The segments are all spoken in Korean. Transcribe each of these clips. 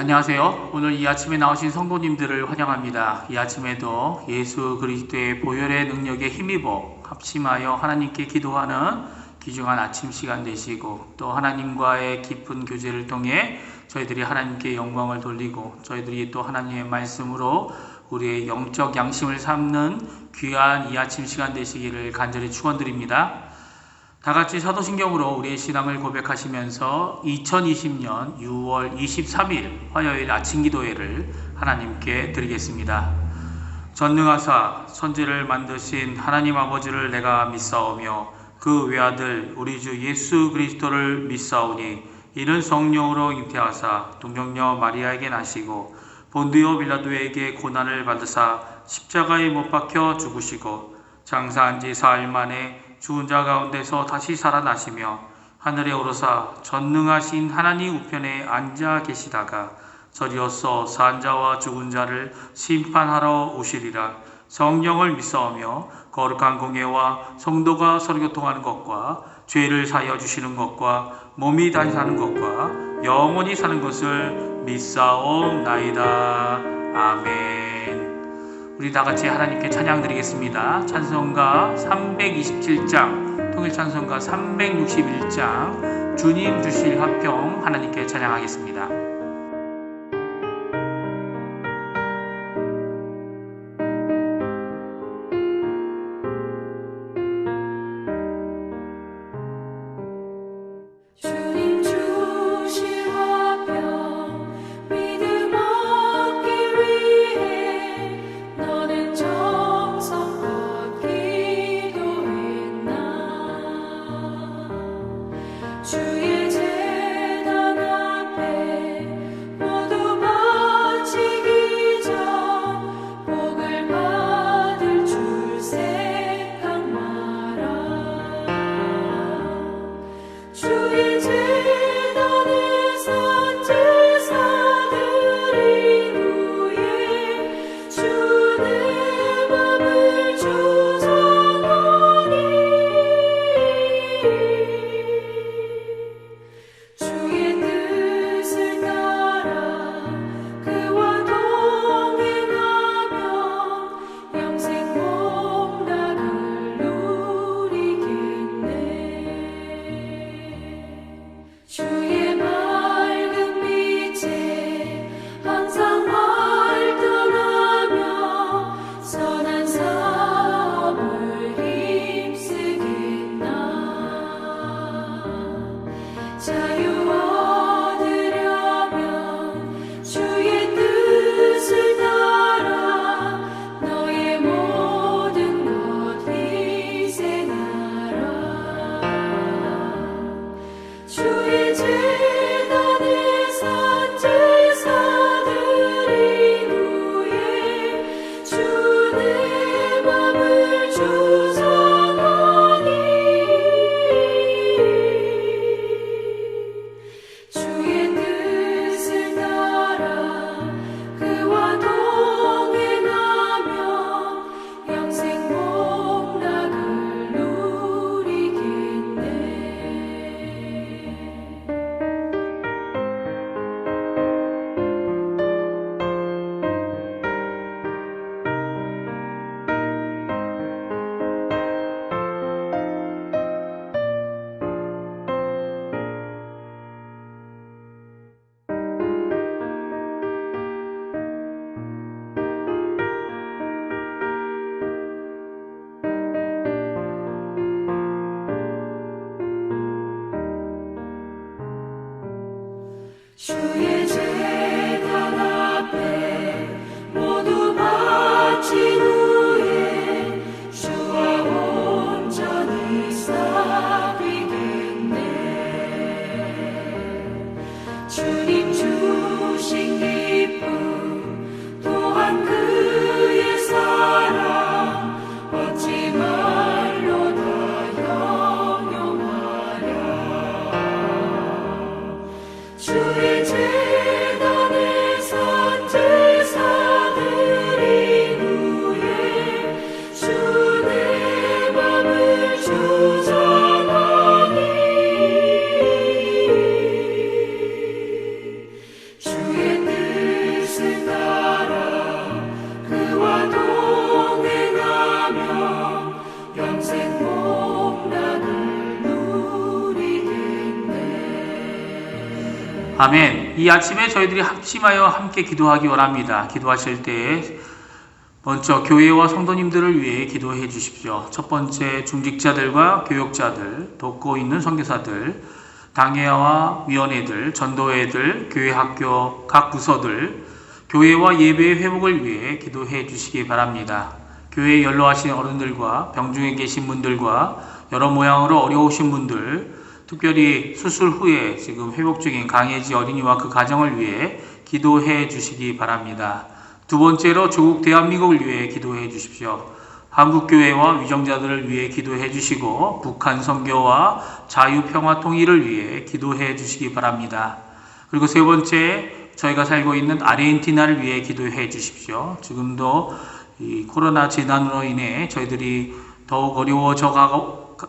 안녕하세요. 오늘 이 아침에 나오신 성도님들을 환영합니다. 이 아침에도 예수 그리스도의 보혈의 능력에 힘입어 합심하여 하나님께 기도하는 귀중한 아침 시간 되시고, 또 하나님과의 깊은 교제를 통해 저희들이 하나님께 영광을 돌리고 저희들이 또 하나님의 말씀으로 우리의 영적 양심을 삼는 귀한 이 아침 시간 되시기를 간절히 축원드립니다. 다같이 사도신경으로 우리의 신앙을 고백하시면서 2020년 6월 23일 화요일 아침 기도회를 하나님께 드리겠습니다. 전능하사 천지를 만드신 하나님 아버지를 내가 믿사오며 그 외아들 우리 주 예수 그리스도를 믿사오니 이는 성령으로 잉태하사 동정녀 마리아에게 나시고 본디오 빌라도에게 고난을 받으사 십자가에 못 박혀 죽으시고 장사한 지 사흘 만에 죽은 자 가운데서 다시 살아나시며 하늘에 오르사 전능하신 하나님 우편에 앉아 계시다가 저리로서 산 자와 죽은 자를 심판하러 오시리라. 성령을 믿사오며 거룩한 공예와 성도가 서로 교통하는 것과 죄를 사하여 주시는 것과 몸이 다시 사는 것과 영원히 사는 것을 믿사옵나이다. 아멘. 우리 다같이 하나님께 찬양 드리겠습니다. 찬송가 327장, 통일찬송가 361장, 주님 주실 화평 하나님께 찬양하겠습니다. 주의 제단 앞에 모두 바친 후에 주와 온전히 사귀겠네. 주님 주신 기쁨 또한 그의 사랑 어찌 말로 다 영영하랴. 주의 죄 아멘. 이 아침에 저희들이 합심하여 함께 기도하기 원합니다. 기도하실 때 먼저 교회와 성도님들을 위해 기도해 주십시오. 첫 번째, 중직자들과 교역자들, 돕고 있는 선교사들, 당회와 위원회들, 전도회들, 교회 학교 각 부서들, 교회와 예배의 회복을 위해 기도해 주시기 바랍니다. 교회에 연로하신 어른들과 병중에 계신 분들과 여러 모양으로 어려우신 분들, 특별히 수술 후에 지금 회복 중인 강혜지 어린이와 그 가정을 위해 기도해 주시기 바랍니다. 두 번째로 조국 대한민국을 위해 기도해 주십시오. 한국교회와 위정자들을 위해 기도해 주시고 북한 선교와 자유평화 통일을 위해 기도해 주시기 바랍니다. 그리고 세 번째, 저희가 살고 있는 아르헨티나를 위해 기도해 주십시오. 지금도 이 코로나 재난으로 인해 저희들이 더욱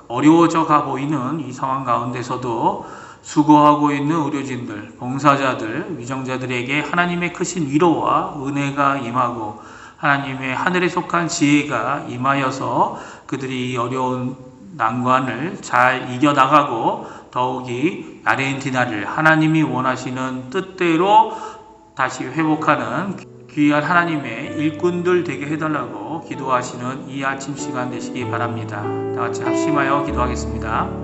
어려워져 가 보이는 이 상황 가운데서도 수고하고 있는 의료진들, 봉사자들, 위정자들에게 하나님의 크신 위로와 은혜가 임하고 하나님의 하늘에 속한 지혜가 임하여서 그들이 이 어려운 난관을 잘 이겨나가고 더욱이 아르헨티나를 하나님이 원하시는 뜻대로 다시 회복하는 귀한 하나님의 일꾼들 되게 해달라고 기도하시는 이 아침 시간 되시기 바랍니다. 다 같이 합심하여 기도하겠습니다.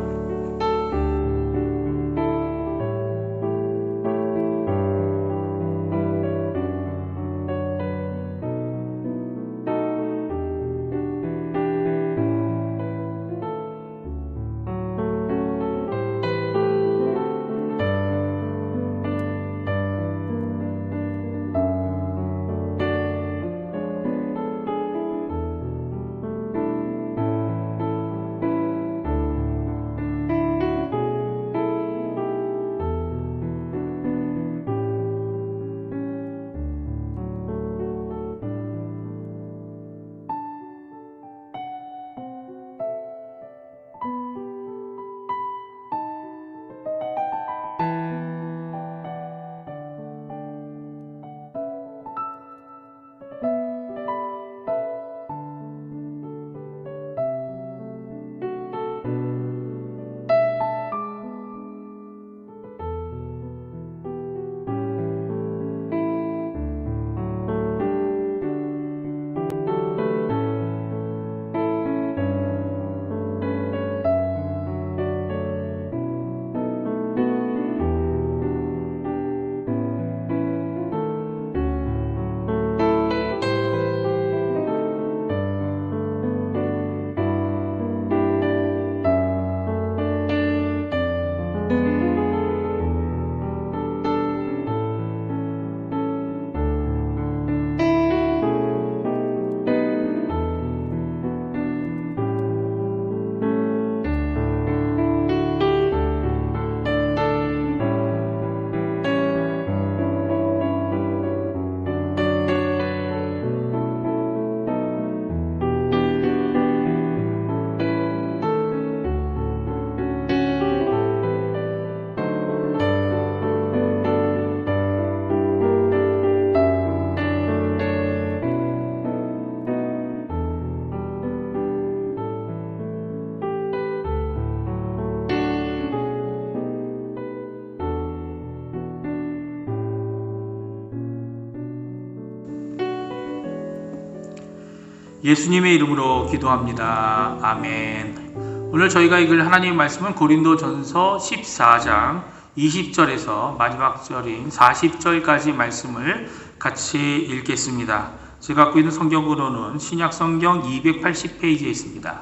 예수님의 이름으로 기도합니다. 아멘. 오늘 저희가 읽을 하나님의 말씀은 고린도전서 14장 20절에서 마지막 절인 40절까지 말씀을 같이 읽겠습니다. 제가 갖고 있는 성경으로는 신약성경 280페이지에 있습니다.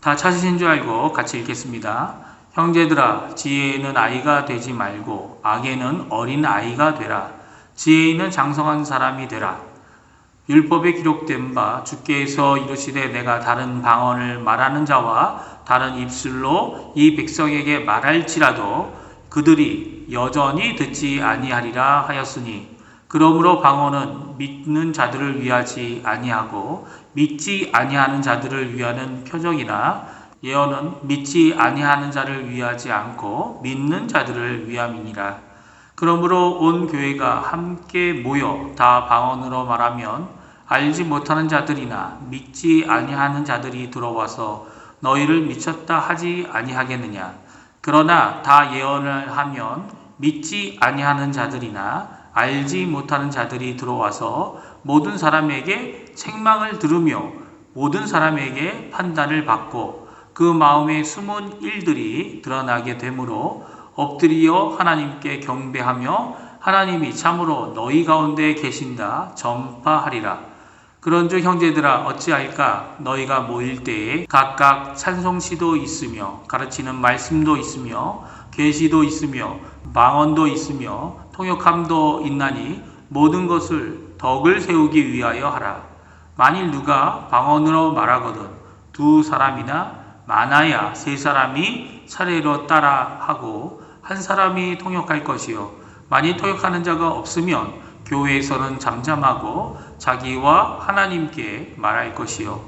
다 찾으신 줄 알고 같이 읽겠습니다. 형제들아, 지혜에는 아이가 되지 말고 악에는 어린 아이가 되라. 지혜 있는 장성한 사람이 되라. 율법에 기록된 바 주께서 이르시되 내가 다른 방언을 말하는 자와 다른 입술로 이 백성에게 말할지라도 그들이 여전히 듣지 아니하리라 하였으니, 그러므로 방언은 믿는 자들을 위하지 아니하고 믿지 아니하는 자들을 위하는 표적이나 예언은 믿지 아니하는 자를 위하지 않고 믿는 자들을 위함이니라. 그러므로 온 교회가 함께 모여 다 방언으로 말하면 알지 못하는 자들이나 믿지 아니하는 자들이 들어와서 너희를 미쳤다 하지 아니하겠느냐. 그러나 다 예언을 하면 믿지 아니하는 자들이나 알지 못하는 자들이 들어와서 모든 사람에게 책망을 들으며 모든 사람에게 판단을 받고 그 마음의 숨은 일들이 드러나게 되므로 엎드려 하나님께 경배하며 하나님이 참으로 너희 가운데 계신다 전파하리라. 그런즉 형제들아 어찌할까? 너희가 모일 때에 각각 찬송시도 있으며 가르치는 말씀도 있으며 계시도 있으며 망언도 있으며 통역함도 있나니 모든 것을 덕을 세우기 위하여 하라. 만일 누가 방언으로 말하거든 두 사람이나 많아야 세 사람이 차례로 따라하고 한 사람이 통역할 것이요 만일 통역하는 자가 없으면 교회에서는 잠잠하고 자기와 하나님께 말할 것이요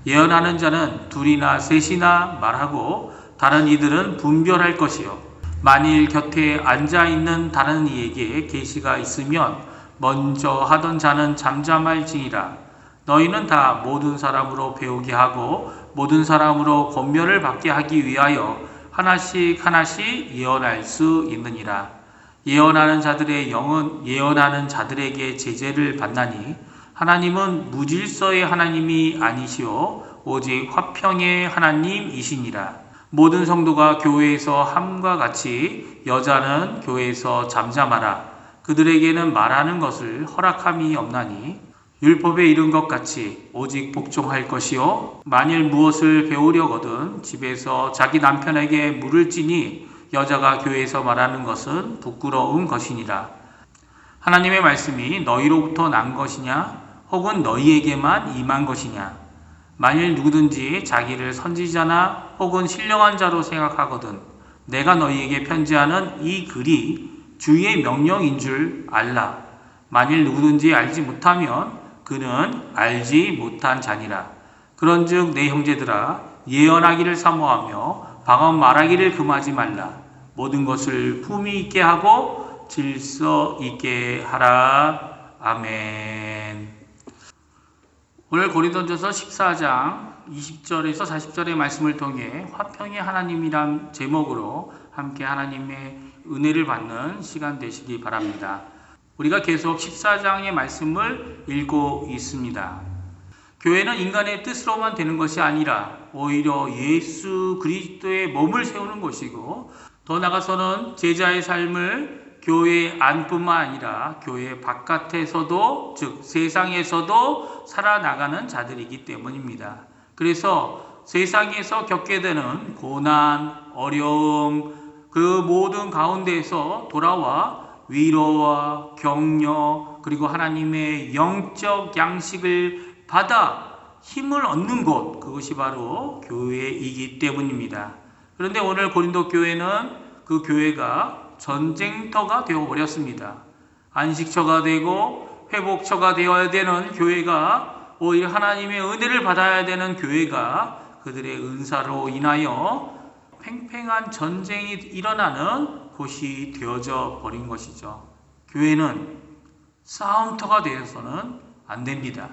예언하는 자는 둘이나 셋이나 말하고 다른 이들은 분별할 것이요 만일 곁에 앉아있는 다른 이에게 계시가 있으면 먼저 하던 자는 잠잠할지니라. 너희는 다 모든 사람으로 배우게 하고 모든 사람으로 권면을 받게 하기 위하여 하나씩 하나씩 예언할 수 있느니라. 예언하는 자들의 영은 예언하는 자들에게 제재를 받나니 하나님은 무질서의 하나님이 아니시오 오직 화평의 하나님이시니라. 모든 성도가 교회에서 함과 같이 여자는 교회에서 잠잠하라. 그들에게는 말하는 것을 허락함이 없나니 율법에 이른 것 같이 오직 복종할 것이요 만일 무엇을 배우려거든 집에서 자기 남편에게 물을지니 여자가 교회에서 말하는 것은 부끄러운 것이니라. 하나님의 말씀이 너희로부터 난 것이냐 혹은 너희에게만 임한 것이냐. 만일 누구든지 자기를 선지자나 혹은 신령한 자로 생각하거든 내가 너희에게 편지하는 이 글이 주의 명령인 줄 알라. 만일 누구든지 알지 못하면 그는 알지 못한 자니라. 그런즉 내 형제들아 예언하기를 사모하며 방언 말하기를 금하지 말라. 모든 것을 품위 있게 하고 질서 있게 하라. 아멘. 오늘 고린도전서 14장 20절에서 40절의 말씀을 통해 화평의 하나님이란 제목으로 함께 하나님의 은혜를 받는 시간 되시기 바랍니다. 우리가 계속 14장의 말씀을 읽고 있습니다. 교회는 인간의 뜻으로만 되는 것이 아니라 오히려 예수 그리스도의 몸을 세우는 것이고 더 나아가서는 제자의 삶을 교회 안뿐만 아니라 교회 바깥에서도 즉 세상에서도 살아나가는 자들이기 때문입니다. 그래서 세상에서 겪게 되는 고난, 어려움 그 모든 가운데에서 돌아와 위로와 격려 그리고 하나님의 영적 양식을 받아 힘을 얻는 곳 그것이 바로 교회이기 때문입니다. 그런데 오늘 고린도 교회는 그 교회가 전쟁터가 되어버렸습니다. 안식처가 되고 회복처가 되어야 되는 교회가 오히려 하나님의 은혜를 받아야 되는 교회가 그들의 은사로 인하여 팽팽한 전쟁이 일어나는 곳이 되어져 버린 것이죠. 교회는 싸움터가 되어서는 안 됩니다.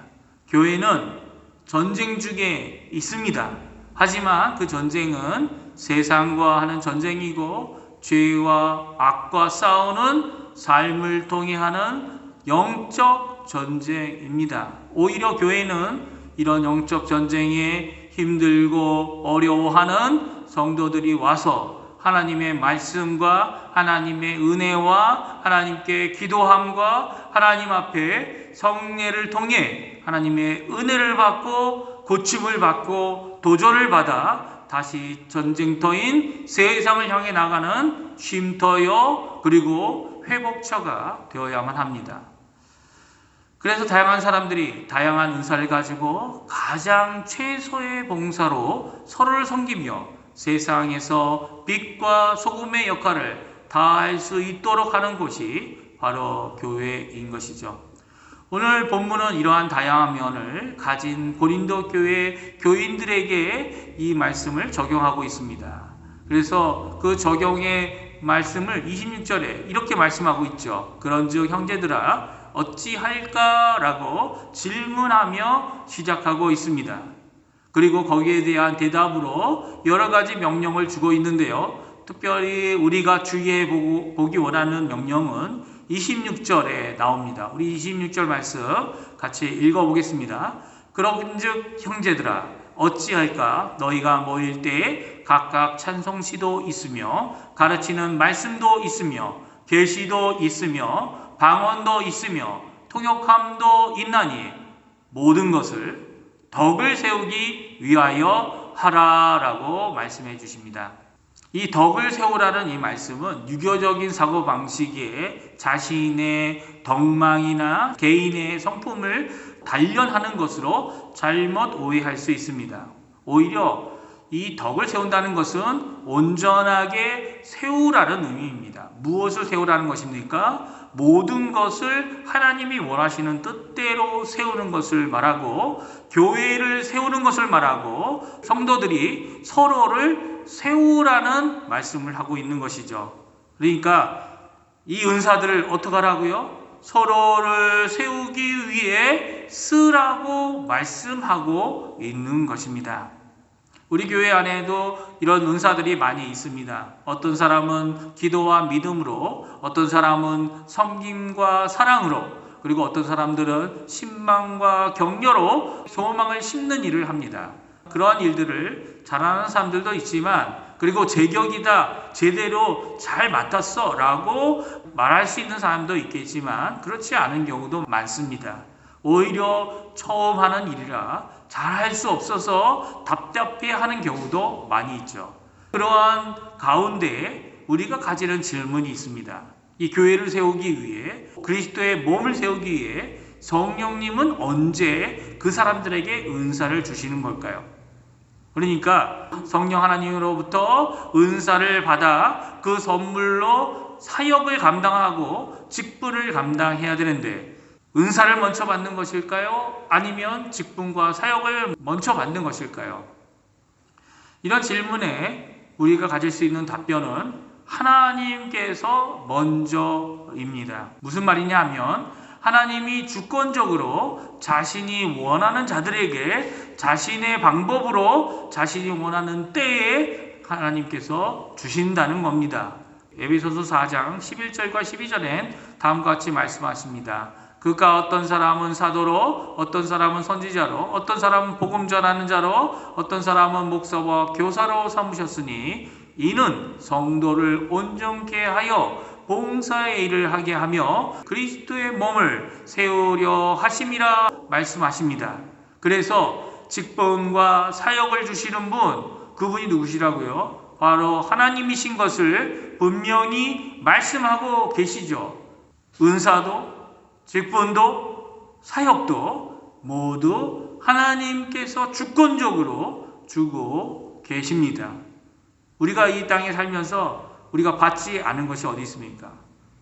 교회는 전쟁 중에 있습니다. 하지만 그 전쟁은 세상과 하는 전쟁이고 죄와 악과 싸우는 삶을 통해 하는 영적 전쟁입니다. 오히려 교회는 이런 영적 전쟁에 힘들고 어려워하는 성도들이 와서 하나님의 말씀과 하나님의 은혜와 하나님께 기도함과 하나님 앞에 성례를 통해 하나님의 은혜를 받고 고침을 받고 도전을 받아 다시 전쟁터인 세상을 향해 나가는 쉼터요 그리고 회복처가 되어야만 합니다. 그래서 다양한 사람들이 다양한 은사를 가지고 가장 최소의 봉사로 서로를 섬기며 세상에서 빛과 소금의 역할을 다할 수 있도록 하는 곳이 바로 교회인 것이죠. 오늘 본문은 이러한 다양한 면을 가진 고린도 교회 교인들에게 이 말씀을 적용하고 있습니다. 그래서 그 적용의 말씀을 26절에 이렇게 말씀하고 있죠. 그런즉 형제들아 어찌할까라고 질문하며 시작하고 있습니다. 그리고 거기에 대한 대답으로 여러 가지 명령을 주고 있는데요. 특별히 우리가 주의해 보기 원하는 명령은 26절에 나옵니다. 우리 26절 말씀 같이 읽어보겠습니다. 그런즉 형제들아 어찌할까 너희가 모일 때에 각각 찬송시도 있으며 가르치는 말씀도 있으며 계시도 있으며 방언도 있으며 통역함도 있나니 모든 것을 덕을 세우기 위하여 하라라고 말씀해 주십니다. 이 덕을 세우라는 이 말씀은 유교적인 사고방식에 자신의 덕망이나 개인의 성품을 단련하는 것으로 잘못 오해할 수 있습니다. 오히려 이 덕을 세운다는 것은 온전하게 세우라는 의미입니다. 무엇을 세우라는 것입니까? 모든 것을 하나님이 원하시는 뜻대로 세우는 것을 말하고 교회를 세우는 것을 말하고 성도들이 서로를 세우라는 말씀을 하고 있는 것이죠. 그러니까 이 은사들을 어떻게 하라고요? 서로를 세우기 위해 쓰라고 말씀하고 있는 것입니다. 우리 교회 안에도 이런 은사들이 많이 있습니다. 어떤 사람은 기도와 믿음으로, 어떤 사람은 섬김과 사랑으로, 그리고 어떤 사람들은 신망과 격려로 소망을 심는 일을 합니다. 그러한 일들을 잘하는 사람들도 있지만, 그리고 제격이다, 제대로 잘 맡았어 라고 말할 수 있는 사람도 있겠지만 그렇지 않은 경우도 많습니다. 오히려 처음 하는 일이라 잘할 수 없어서 답답해하는 경우도 많이 있죠. 그러한 가운데 우리가 가지는 질문이 있습니다. 이 교회를 세우기 위해, 그리스도의 몸을 세우기 위해 성령님은 언제 그 사람들에게 은사를 주시는 걸까요? 그러니까 성령 하나님으로부터 은사를 받아 그 선물로 사역을 감당하고 직분을 감당해야 되는데 은사를 먼저 받는 것일까요? 아니면 직분과 사역을 먼저 받는 것일까요? 이런 질문에 우리가 가질 수 있는 답변은 하나님께서 먼저입니다. 무슨 말이냐 하면 하나님이 주권적으로 자신이 원하는 자들에게 자신의 방법으로 자신이 원하는 때에 하나님께서 주신다는 겁니다. 에베소서 4장 11절과 12절엔 다음과 같이 말씀하십니다. 그가 어떤 사람은 사도로, 어떤 사람은 선지자로, 어떤 사람은 복음 전하는 자로, 어떤 사람은 목사와 교사로 삼으셨으니 이는 성도를 온전케 하여 봉사의 일을 하게 하며 그리스도의 몸을 세우려 하심이라 말씀하십니다. 그래서 직분과 사역을 주시는 분, 그분이 누구시라고요? 바로 하나님이신 것을 분명히 말씀하고 계시죠. 은사도 직분도 사역도 모두 하나님께서 주권적으로 주고 계십니다. 우리가 이 땅에 살면서 우리가 받지 않은 것이 어디 있습니까?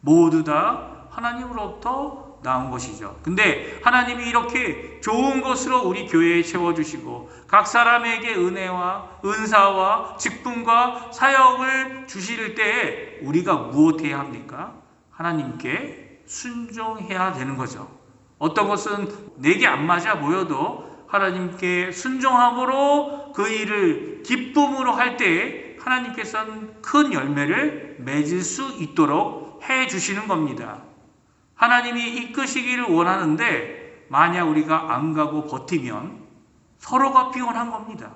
모두 다 하나님으로부터 나온 것이죠. 근데 하나님이 이렇게 좋은 것으로 우리 교회에 채워주시고 각 사람에게 은혜와 은사와 직분과 사역을 주실 때에 우리가 무엇해야 합니까? 하나님께 순종해야 되는 거죠. 어떤 것은 내게 안 맞아 보여도 하나님께 순종함으로 그 일을 기쁨으로 할 때에 하나님께서는 큰 열매를 맺을 수 있도록 해 주시는 겁니다. 하나님이 이끄시기를 원하는데 만약 우리가 안 가고 버티면 서로가 피곤한 겁니다.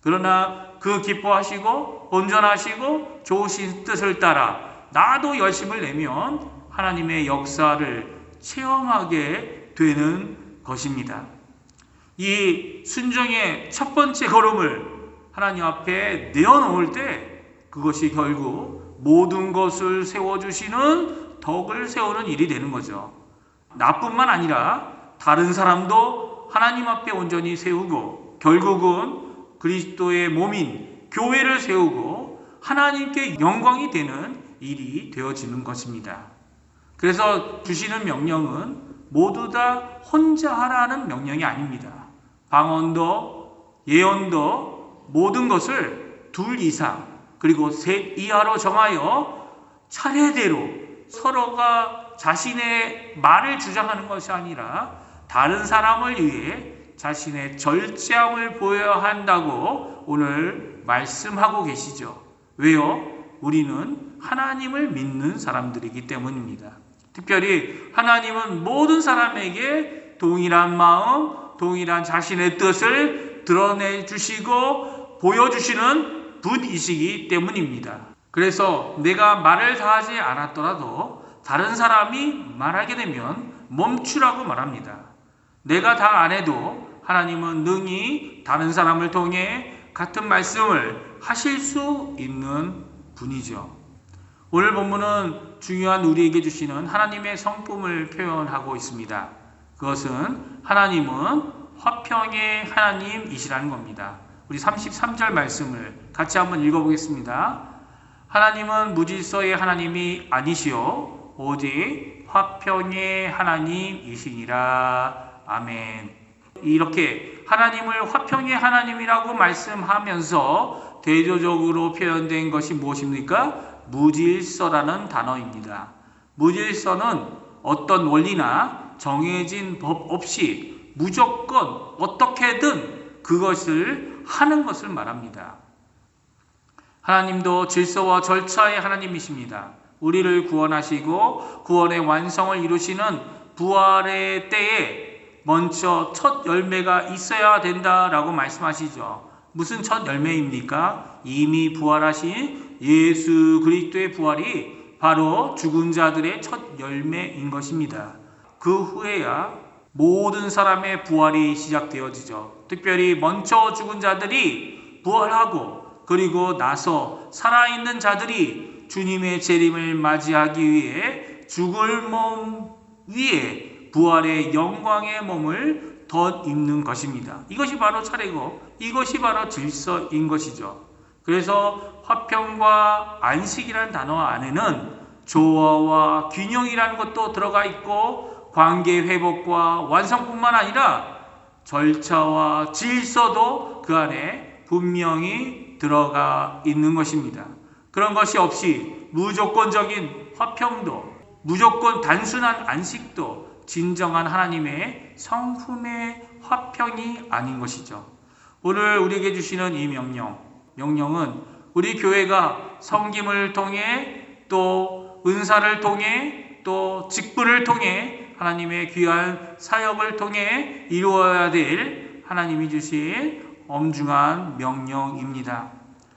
그러나 그 기뻐하시고 온전하시고 좋으신 뜻을 따라 나도 열심을 내면 하나님의 역사를 체험하게 되는 것입니다. 이 순종의 첫 번째 걸음을 하나님 앞에 내어놓을 때 그것이 결국 모든 것을 세워주시는 덕을 세우는 일이 되는 거죠. 나뿐만 아니라 다른 사람도 하나님 앞에 온전히 세우고 결국은 그리스도의 몸인 교회를 세우고 하나님께 영광이 되는 일이 되어지는 것입니다. 그래서 주시는 명령은 모두 다 혼자 하라는 명령이 아닙니다. 방언도 예언도 모든 것을 2 이상 그리고 3 이하로 정하여 차례대로 서로가 자신의 말을 주장하는 것이 아니라 다른 사람을 위해 자신의 절제함을 보여야 한다고 오늘 말씀하고 계시죠. 왜요? 우리는 하나님을 믿는 사람들이기 때문입니다. 특별히 하나님은 모든 사람에게 동일한 마음, 동일한 자신의 뜻을 드러내 주시고 보여주시는 분이시기 때문입니다. 그래서 내가 말을 다 하지 않았더라도 다른 사람이 말하게 되면 멈추라고 말합니다. 내가 다 안 해도 하나님은 능히 다른 사람을 통해 같은 말씀을 하실 수 있는 분이죠. 오늘 본문은 중요한 우리에게 주시는 하나님의 성품을 표현하고 있습니다. 그것은 하나님은 화평의 하나님이시라는 겁니다. 우리 33절 말씀을 같이 한번 읽어보겠습니다. 하나님은 무질서의 하나님이 아니시오 오직 화평의 하나님이시니라. 아멘. 이렇게 하나님을 화평의 하나님이라고 말씀하면서 대조적으로 표현된 것이 무엇입니까? 무질서라는 단어입니다. 무질서는 어떤 원리나 정해진 법 없이 무조건 어떻게든 그것을 하는 것을 말합니다. 하나님도 질서와 절차의 하나님이십니다. 우리를 구원하시고 구원의 완성을 이루시는 부활의 때에 먼저 첫 열매가 있어야 된다라고 말씀하시죠. 무슨 첫 열매입니까? 이미 부활하신 예수 그리스도의 부활이 바로 죽은 자들의 첫 열매인 것입니다. 그 후에야 모든 사람의 부활이 시작되어지죠. 특별히 먼저 죽은 자들이 부활하고 그리고 나서 살아있는 자들이 주님의 재림을 맞이하기 위해 죽을 몸 위에 부활의 영광의 몸을 덧입는 것입니다. 이것이 바로 차례고 이것이 바로 질서인 것이죠. 그래서 화평과 안식이라는 단어 안에는 조화와 균형이라는 것도 들어가 있고 관계 회복과 완성뿐만 아니라 절차와 질서도 그 안에 분명히 들어가 있는 것입니다. 그런 것이 없이 무조건적인 화평도 무조건 단순한 안식도 진정한 하나님의 성품의 화평이 아닌 것이죠. 오늘 우리에게 주시는 이 명령은 우리 교회가 섬김을 통해 또 은사를 통해 또 직분을 통해 하나님의 귀한 사역을 통해 이루어야 될 하나님이 주신 엄중한 명령입니다.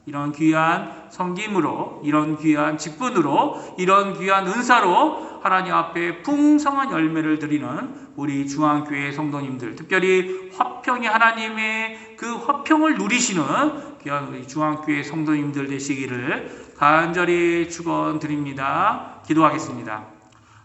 이런 귀한 섬김으로, 이런 귀한 직분으로, 이런 귀한 은사로 하나님 앞에 풍성한 열매를 드리는 우리 중앙교회 성도님들, 특별히 화평의 하나님의 그 화평을 누리시는 귀한 우리 중앙교회 성도님들 되시기를 간절히 축원드립니다. 기도하겠습니다.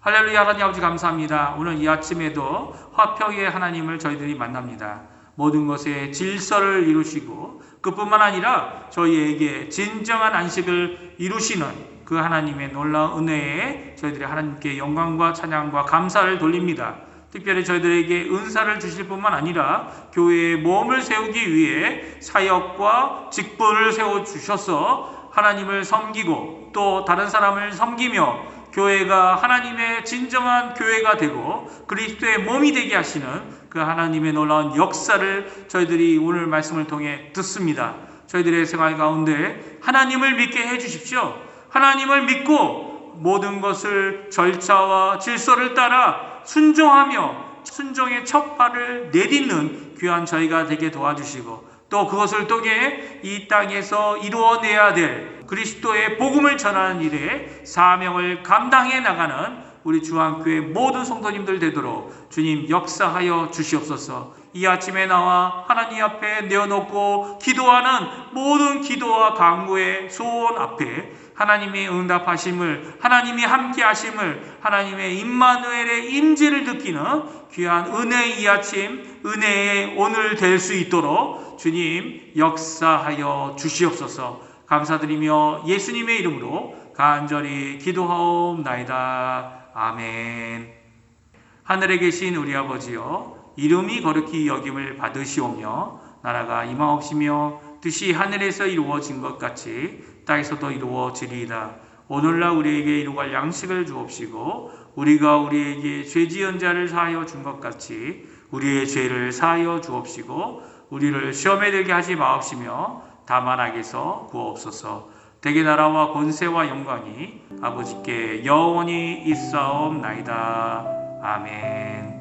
할렐루야. 하나님 아버지 감사합니다. 오늘 이 아침에도 화평의 하나님을 저희들이 만납니다. 모든 것에 질서를 이루시고 그뿐만 아니라 저희에게 진정한 안식을 이루시는 그 하나님의 놀라운 은혜에 저희들이 하나님께 영광과 찬양과 감사를 돌립니다. 특별히 저희들에게 은사를 주실 뿐만 아니라 교회의 몸을 세우기 위해 사역과 직분을 세워주셔서 하나님을 섬기고 또 다른 사람을 섬기며 교회가 하나님의 진정한 교회가 되고 그리스도의 몸이 되게 하시는 그 하나님의 놀라운 역사를 저희들이 오늘 말씀을 통해 듣습니다. 저희들의 생활 가운데 하나님을 믿게 해주십시오. 하나님을 믿고 모든 것을 절차와 질서를 따라 순종하며 순종의 첫 발을 내딛는 귀한 저희가 되게 도와주시고 또 그것을 통해 이 땅에서 이루어내야 될 그리스도의 복음을 전하는 일에 사명을 감당해 나가는 우리 중앙교회 모든 성도님들 되도록 주님 역사하여 주시옵소서. 이 아침에 나와 하나님 앞에 내어놓고 기도하는 모든 기도와 간구의 소원 앞에 하나님의 응답하심을, 하나님이 함께하심을, 하나님의 임마누엘의 임재를 느끼는 귀한 은혜의 이 아침, 은혜의 오늘 될 수 있도록 주님 역사하여 주시옵소서. 감사드리며 예수님의 이름으로 간절히 기도하옵나이다. 아멘. 하늘에 계신 우리 아버지여, 이름이 거룩히 여김을 받으시오며 나라가 임하옵시며 뜻이 하늘에서 이루어진 것 같이 땅에서도 이루어지리이다. 오늘날 우리에게 이루갈 양식을 주옵시고 우리가 우리에게 죄 지은 자를 사하여 준 것 같이 우리의 죄를 사하여 주옵시고 우리를 시험에 들게 하지 마옵시며 다만 악에서 구하옵소서. 대개 나라와 권세와 영광이 아버지께 영원히 있사옵나이다. 아멘.